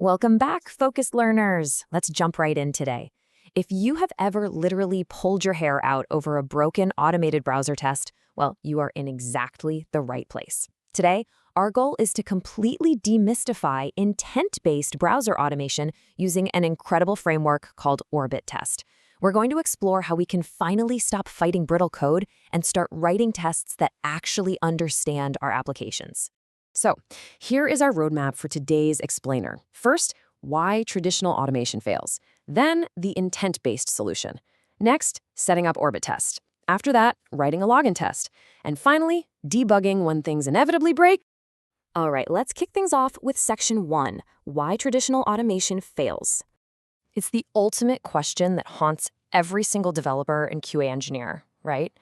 Welcome back, focused learners. Let's jump right in today. If you have ever literally pulled your hair out over a broken automated browser test, well, you are in exactly the right place. Today, our goal is to completely demystify intent-based browser automation using an incredible framework called OrbitTest. We're going to explore how we can finally stop fighting brittle code and start writing tests that actually understand our applications. So, here is our roadmap for today's explainer. First, why traditional automation fails. Then, the intent-based solution. Next, setting up OrbitTest. After that, writing a login test. And finally, debugging when things inevitably break. All right, let's kick things off with section 1, why traditional automation fails. It's the ultimate question that haunts every single developer and QA engineer, right?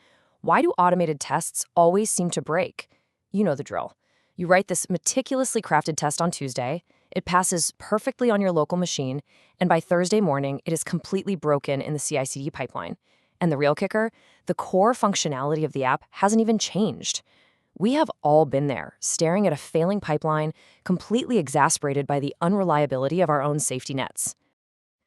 Why do automated tests always seem to break? You know the drill. You write this meticulously crafted test on Tuesday, it passes perfectly on your local machine, and by Thursday morning, it is completely broken in the CI/CD pipeline. And the real kicker, the core functionality of the app hasn't even changed. We have all been there, staring at a failing pipeline, completely exasperated by the unreliability of our own safety nets.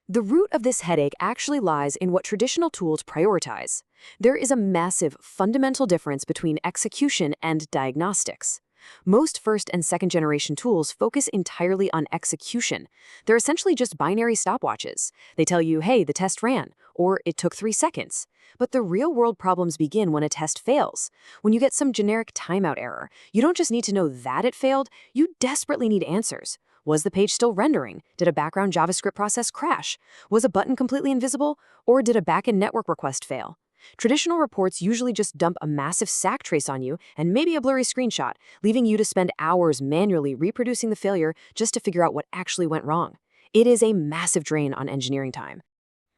The root of this headache actually lies in what traditional tools prioritize. There is a massive, fundamental difference between execution and diagnostics. Most first and second generation tools focus entirely on execution. They're essentially just binary stopwatches. They tell you, hey, the test ran, or it took 3 seconds. But the real-world problems begin when a test fails. When you get some generic timeout error, you don't just need to know that it failed, you desperately need answers. Was the page still rendering? Did a background JavaScript process crash? Was a button completely invisible? Or did a backend network request fail? Traditional reports usually just dump a massive SAC trace on you and maybe a blurry screenshot, leaving you to spend hours manually reproducing the failure just to figure out what actually went wrong. It is a massive drain on engineering time.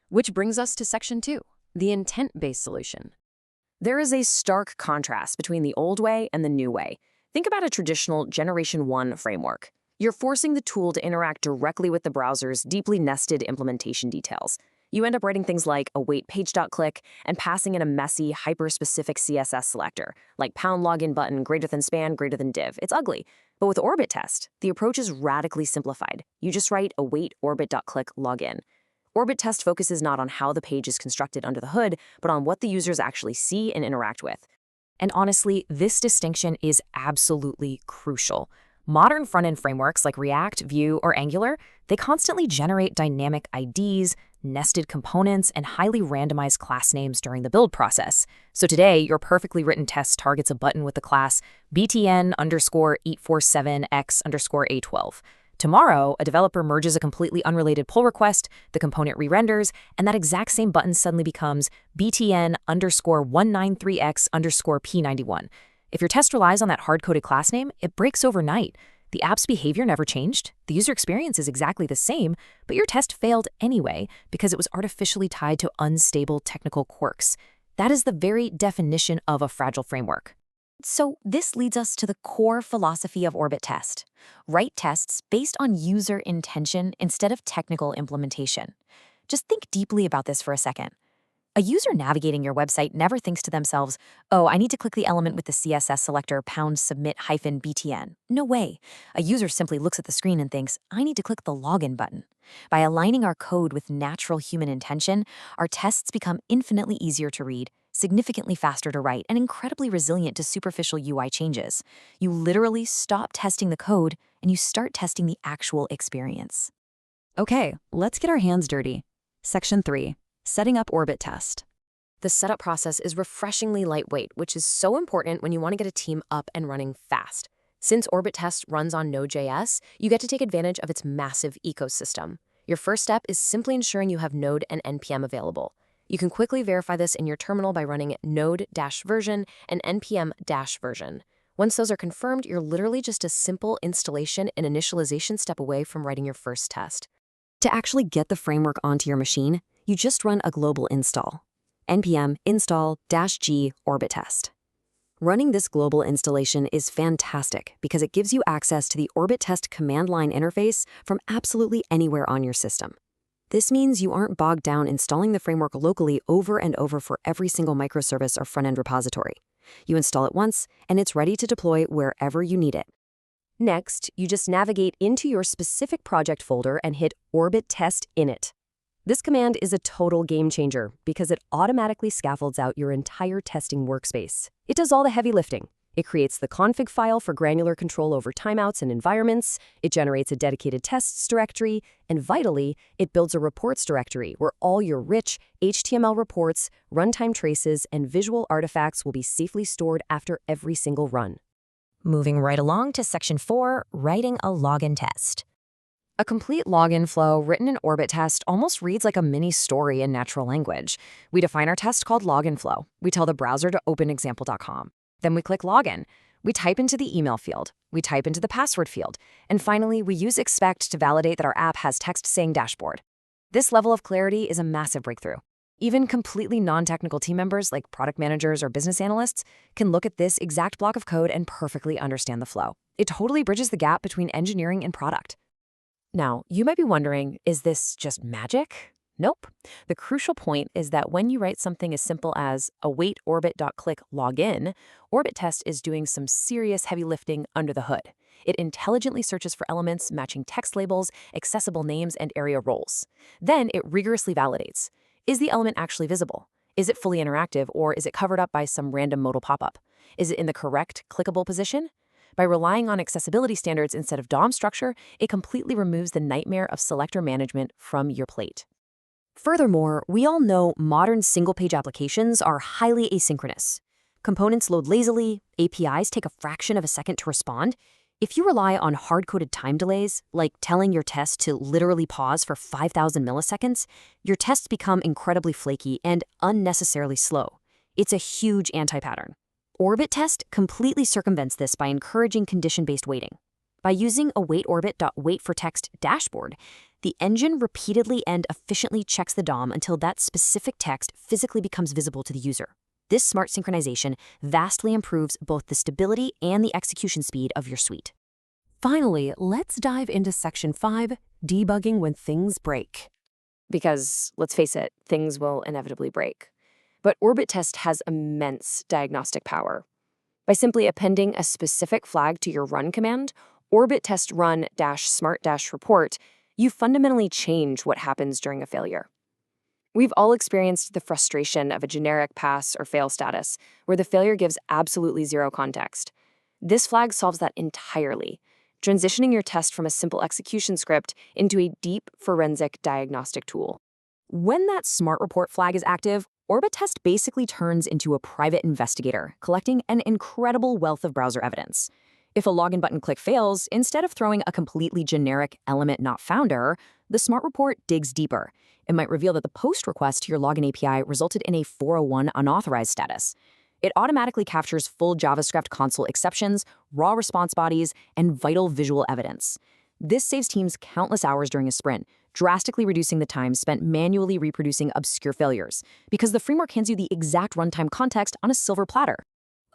Which brings us to section 2, the intent-based solution. There is a stark contrast between the old way and the new way. Think about a traditional Generation 1 framework. You're forcing the tool to interact directly with the browser's deeply nested implementation details. You end up writing things like await page.click and passing in a messy, hyper-specific CSS selector, like pound login button greater than span greater than div. It's ugly. But with OrbitTest, the approach is radically simplified. You just write await orbit.click login. OrbitTest focuses not on how the page is constructed under the hood, but on what the users actually see and interact with. And honestly, this distinction is absolutely crucial. Modern front-end frameworks like React, Vue, or Angular, they constantly generate dynamic IDs, nested components, and highly randomized class names during the build process. So today, your perfectly written test targets a button with the class btn_847x_A12. Tomorrow, a developer merges a completely unrelated pull request, the component re-renders, and that exact same button suddenly becomes btn_193x_P91. If your test relies on that hard-coded class name, it breaks overnight. The app's behavior never changed, the user experience is exactly the same, but your test failed anyway because it was artificially tied to unstable technical quirks. That is the very definition of a fragile framework. So this leads us to the core philosophy of OrbitTest. Write tests based on user intention instead of technical implementation. Just think deeply about this for a second. A user navigating your website never thinks to themselves, oh, I need to click the element with the CSS selector #submit-btn. No way. A user simply looks at the screen and thinks, I need to click the login button. By aligning our code with natural human intention, our tests become infinitely easier to read, significantly faster to write, and incredibly resilient to superficial UI changes. You literally stop testing the code and you start testing the actual experience. Okay, let's get our hands dirty. Section 3. Setting up OrbitTest. The setup process is refreshingly lightweight, which is so important when you want to get a team up and running fast. Since OrbitTest runs on Node.js, you get to take advantage of its massive ecosystem. Your first step is simply ensuring you have Node and NPM available. You can quickly verify this in your terminal by running node-version and npm-version. Once those are confirmed, you're literally just a simple installation and initialization step away from writing your first test. To actually get the framework onto your machine, you just run a global install. npm install-g OrbitTest. Running this global installation is fantastic because it gives you access to the OrbitTest command line interface from absolutely anywhere on your system. This means you aren't bogged down installing the framework locally over and over for every single microservice or front-end repository. You install it once, and it's ready to deploy wherever you need it. Next, you just navigate into your specific project folder and hit OrbitTest init. This command is a total game changer because it automatically scaffolds out your entire testing workspace. It does all the heavy lifting. It creates the config file for granular control over timeouts and environments, it generates a dedicated tests directory, and vitally, it builds a reports directory where all your rich HTML reports, runtime traces, and visual artifacts will be safely stored after every single run. Moving right along to Section 4, writing a login test. A complete login flow written in OrbitTest almost reads like a mini story in natural language. We define our test called login flow. We tell the browser to open example.com. Then we click login. We type into the email field. We type into the password field. And finally, we use expect to validate that our app has text saying dashboard. This level of clarity is a massive breakthrough. Even completely non-technical team members like product managers or business analysts can look at this exact block of code and perfectly understand the flow. It totally bridges the gap between engineering and product. Now, you might be wondering, is this just magic? Nope. The crucial point is that when you write something as simple as await orbit.click login, OrbitTest is doing some serious heavy lifting under the hood. It intelligently searches for elements matching text labels, accessible names, and area roles. Then it rigorously validates. Is the element actually visible? Is it fully interactive, or is it covered up by some random modal pop-up? Is it in the correct clickable position? By relying on accessibility standards instead of DOM structure, it completely removes the nightmare of selector management from your plate. Furthermore, we all know modern single-page applications are highly asynchronous. Components load lazily, APIs take a fraction of a second to respond. If you rely on hard-coded time delays, like telling your test to literally pause for 5,000 milliseconds, your tests become incredibly flaky and unnecessarily slow. It's a huge anti-pattern. OrbitTest completely circumvents this by encouraging condition-based waiting. By using awaitOrbit.waitForText dashboard, the engine repeatedly and efficiently checks the DOM until that specific text physically becomes visible to the user. This smart synchronization vastly improves both the stability and the execution speed of your suite. Finally, let's dive into Section 5, debugging when things break. Because, let's face it, things will inevitably break. But OrbitTest has immense diagnostic power. By simply appending a specific flag to your run command, OrbitTest run-smart-report, you fundamentally change what happens during a failure. We've all experienced the frustration of a generic pass or fail status, where the failure gives absolutely zero context. This flag solves that entirely, transitioning your test from a simple execution script into a deep forensic diagnostic tool. When that smart report flag is active, OrbitTest basically turns into a private investigator, collecting an incredible wealth of browser evidence. If a login button click fails, instead of throwing a completely generic element not found error, the smart report digs deeper. It might reveal that the post request to your login API resulted in a 401 unauthorized status. It automatically captures full JavaScript console exceptions, raw response bodies, and vital visual evidence. This saves teams countless hours during a sprint, drastically reducing the time spent manually reproducing obscure failures, because the framework hands you the exact runtime context on a silver platter.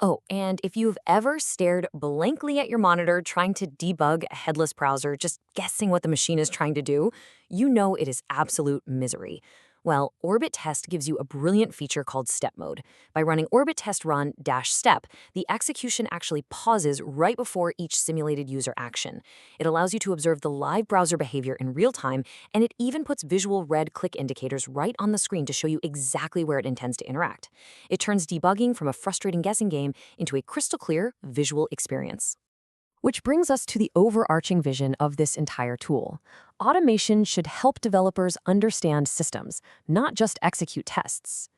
Oh, and if you've ever stared blankly at your monitor trying to debug a headless browser, just guessing what the machine is trying to do, you know it is absolute misery. Well, OrbitTest gives you a brilliant feature called step mode. By running OrbitTest run-step, the execution actually pauses right before each simulated user action. It allows you to observe the live browser behavior in real time, and it even puts visual red click indicators right on the screen to show you exactly where it intends to interact. It turns debugging from a frustrating guessing game into a crystal clear visual experience. Which brings us to the overarching vision of this entire tool. Automation should help developers understand systems, not just execute tests.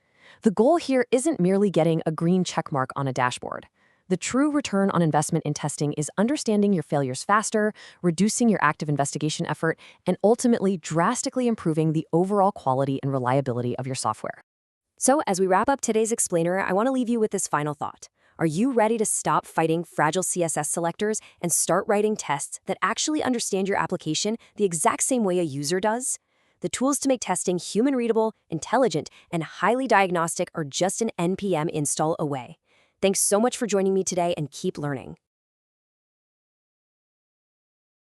The goal here isn't merely getting a green checkmark on a dashboard. The true return on investment in testing is understanding your failures faster, reducing your active investigation effort, and ultimately drastically improving the overall quality and reliability of your software. So as we wrap up today's explainer, I want to leave you with this final thought. Are you ready to stop fighting fragile CSS selectors and start writing tests that actually understand your application the exact same way a user does? The tools to make testing human-readable, intelligent, and highly diagnostic are just an NPM install away. Thanks so much for joining me today, and keep learning.